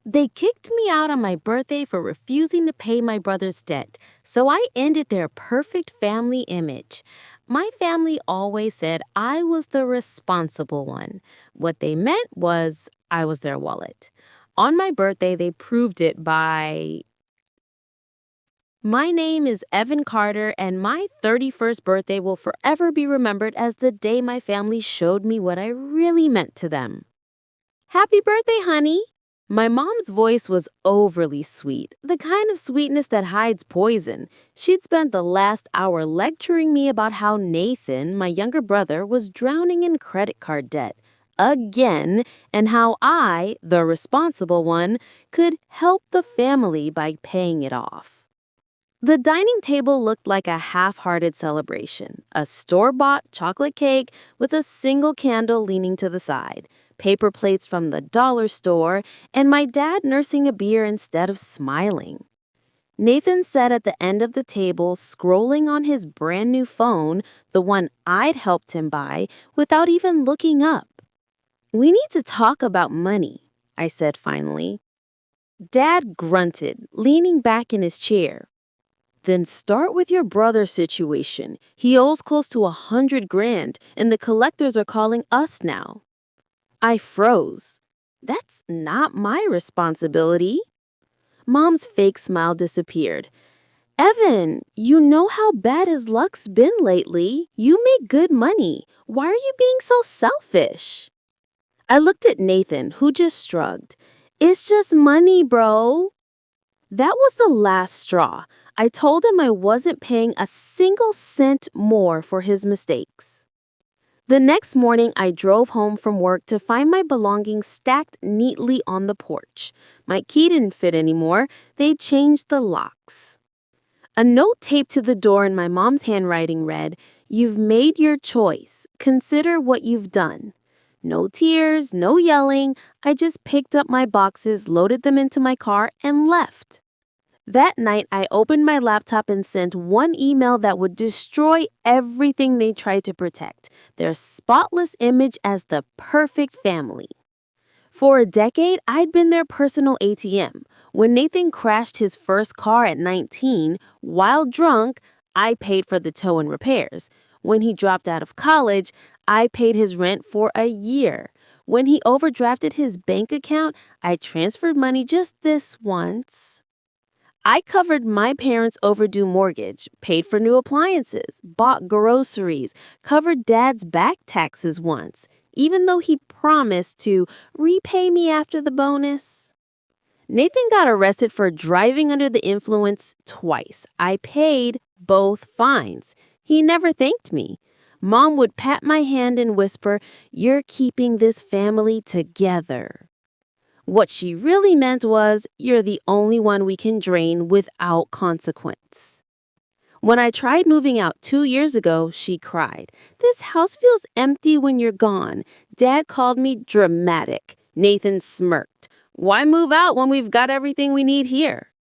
They kicked me out on my birthday for refusing to pay my brother's debt, so I ended their perfect family image. My family always said I was the responsible one. What they meant was I was their wallet. On my birthday, they proved it by. My name is Evan Carter, and my 31st birthday will forever be remembered as the day my family showed me what I really meant to them. Happy birthday, honey! My mom's voice was overly sweet, the kind of sweetness that hides poison. She'd spent the last hour lecturing me about how Nathan, my younger brother, was drowning in credit card debt. Again, and how I, the responsible one, could help the family by paying it off. The dining table looked like a half-hearted celebration, a store-bought chocolate cake with a single candle leaning to the side, paper plates from the dollar store, and my dad nursing a beer instead of smiling. Nathan sat at the end of the table, scrolling on his brand new phone, the one I'd helped him buy, without even looking up. "We need to talk about money," I said finally. Dad grunted, leaning back in his chair. "Then start with your brother's situation. He owes close to 100 grand, and the collectors are calling us now." I froze. That's not my responsibility. Mom's fake smile disappeared. "Evan, you know how bad his luck's been lately. You make good money. Why are you being so selfish?" I looked at Nathan, who just shrugged. "It's just money, bro." That was the last straw. I told him I wasn't paying a single cent more for his mistakes. The next morning, I drove home from work to find my belongings stacked neatly on the porch. My key didn't fit anymore. They'd changed the locks. A note taped to the door in my mom's handwriting read, "You've made your choice. Consider what you've done." No tears, no yelling. I just picked up my boxes, loaded them into my car, and left. That night, I opened my laptop and sent one email that would destroy everything they tried to protect, their spotless image as the perfect family. For a decade, I'd been their personal ATM. When Nathan crashed his first car at 19, while drunk, I paid for the tow and repairs. When he dropped out of college, I paid his rent for a year. When he overdrafted his bank account, I transferred money just this once. I covered my parents' overdue mortgage, paid for new appliances, bought groceries, covered Dad's back taxes once, even though he promised to repay me after the bonus. Nathan got arrested for driving under the influence twice. I paid both fines. He never thanked me. Mom would pat my hand and whisper, "You're keeping this family together." What she really meant was, "You're the only one we can drain without consequence." When I tried moving out 2 years ago, she cried, "This house feels empty when you're gone." Dad called me dramatic. Nathan smirked. "Why move out when we've got everything we need here?"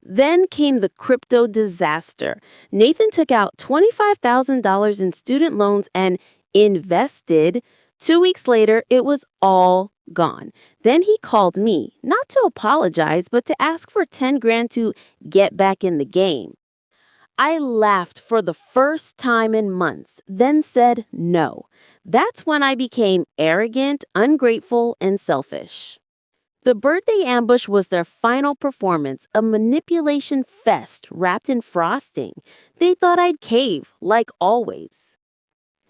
Then came the crypto disaster. Nathan took out $25,000 in student loans and invested. 2 weeks later, it was all gone. Then he called me, not to apologize, but to ask for 10 grand to get back in the game. I laughed for the first time in months, then said no. That's when I became arrogant, ungrateful, and selfish. The birthday ambush was their final performance, a manipulation fest wrapped in frosting. They thought I'd cave, like always.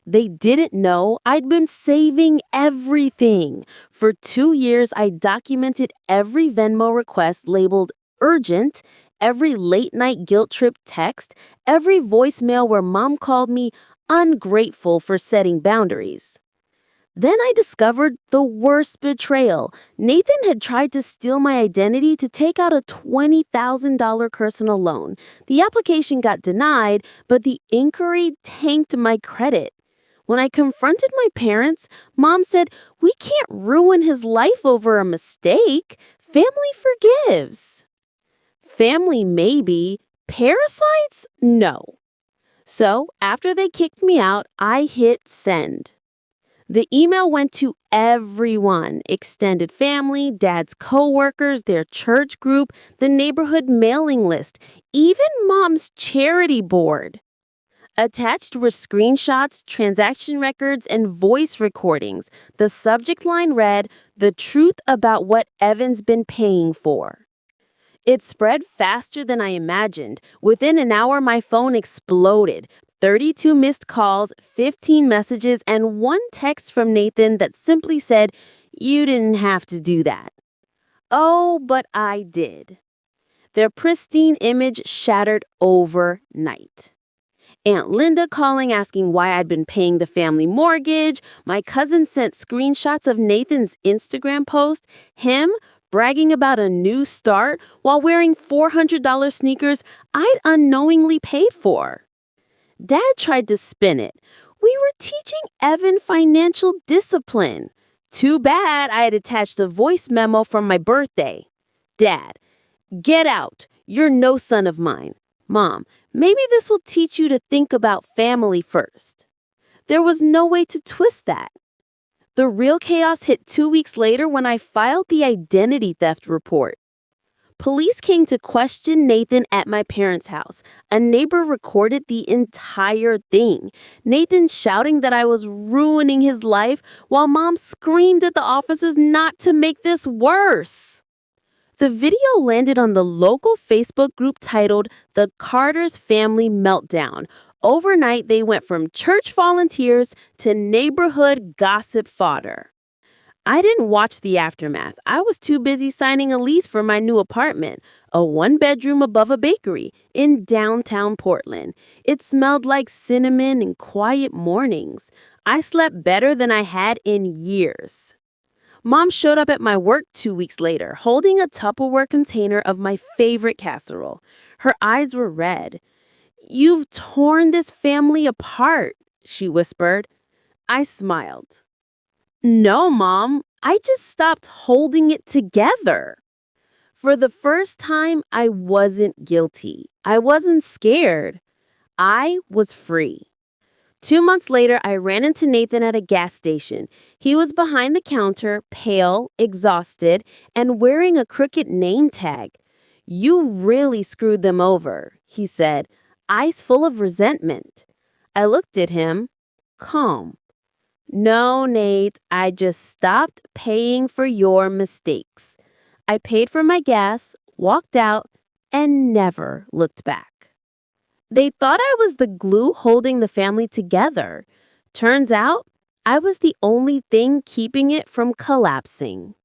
They didn't know I'd been saving everything. For 2 years, I documented every Venmo request labeled urgent, every late-night guilt trip text, every voicemail where Mom called me ungrateful for setting boundaries. Then I discovered the worst betrayal. Nathan had tried to steal my identity to take out a $20,000 personal loan. The application got denied, but the inquiry tanked my credit. When I confronted my parents, Mom said, "We can't ruin his life over a mistake. Family forgives." Family maybe, parasites? No. So after they kicked me out, I hit send. The email went to everyone: extended family, Dad's coworkers, their church group, the neighborhood mailing list, even Mom's charity board. Attached were screenshots, transaction records, and voice recordings. The subject line read, "The truth about what Evan's been paying for." It spread faster than I imagined. Within an hour, my phone exploded. 32 missed calls, 15 messages, and one text from Nathan that simply said, "You didn't have to do that." Oh, but I did. Their pristine image shattered overnight. Aunt Linda calling asking why I'd been paying the family mortgage. My cousin sent screenshots of Nathan's Instagram post, him bragging about a new start while wearing $400 sneakers I'd unknowingly paid for. Dad tried to spin it. We were teaching Evan financial discipline. Too bad I had attached a voice memo from my birthday. Dad, get out. You're no son of mine. Mom, maybe this will teach you to think about family first. There was no way to twist that. The real chaos hit 2 weeks later when I filed the identity theft report. Police came to question Nathan at my parents' house. A neighbor recorded the entire thing. Nathan shouting that I was ruining his life while Mom screamed at the officers not to make this worse. The video landed on the local Facebook group titled "The Carter's Family Meltdown." Overnight, they went from church volunteers to neighborhood gossip fodder. I didn't watch the aftermath. I was too busy signing a lease for my new apartment, a one-bedroom above a bakery in downtown Portland. It smelled like cinnamon and quiet mornings. I slept better than I had in years. Mom showed up at my work 2 weeks later, holding a Tupperware container of my favorite casserole. Her eyes were red. "You've torn this family apart," she whispered. I smiled. "No, Mom, I just stopped holding it together." For the first time, I wasn't guilty. I wasn't scared. I was free. 2 months later, I ran into Nathan at a gas station. He was behind the counter, pale, exhausted, and wearing a crooked name tag. "You really screwed them over," he said, eyes full of resentment. I looked at him, calm. "No, Nate, I just stopped paying for your mistakes." I paid for my gas, walked out, and never looked back. They thought I was the glue holding the family together. Turns out, I was the only thing keeping it from collapsing.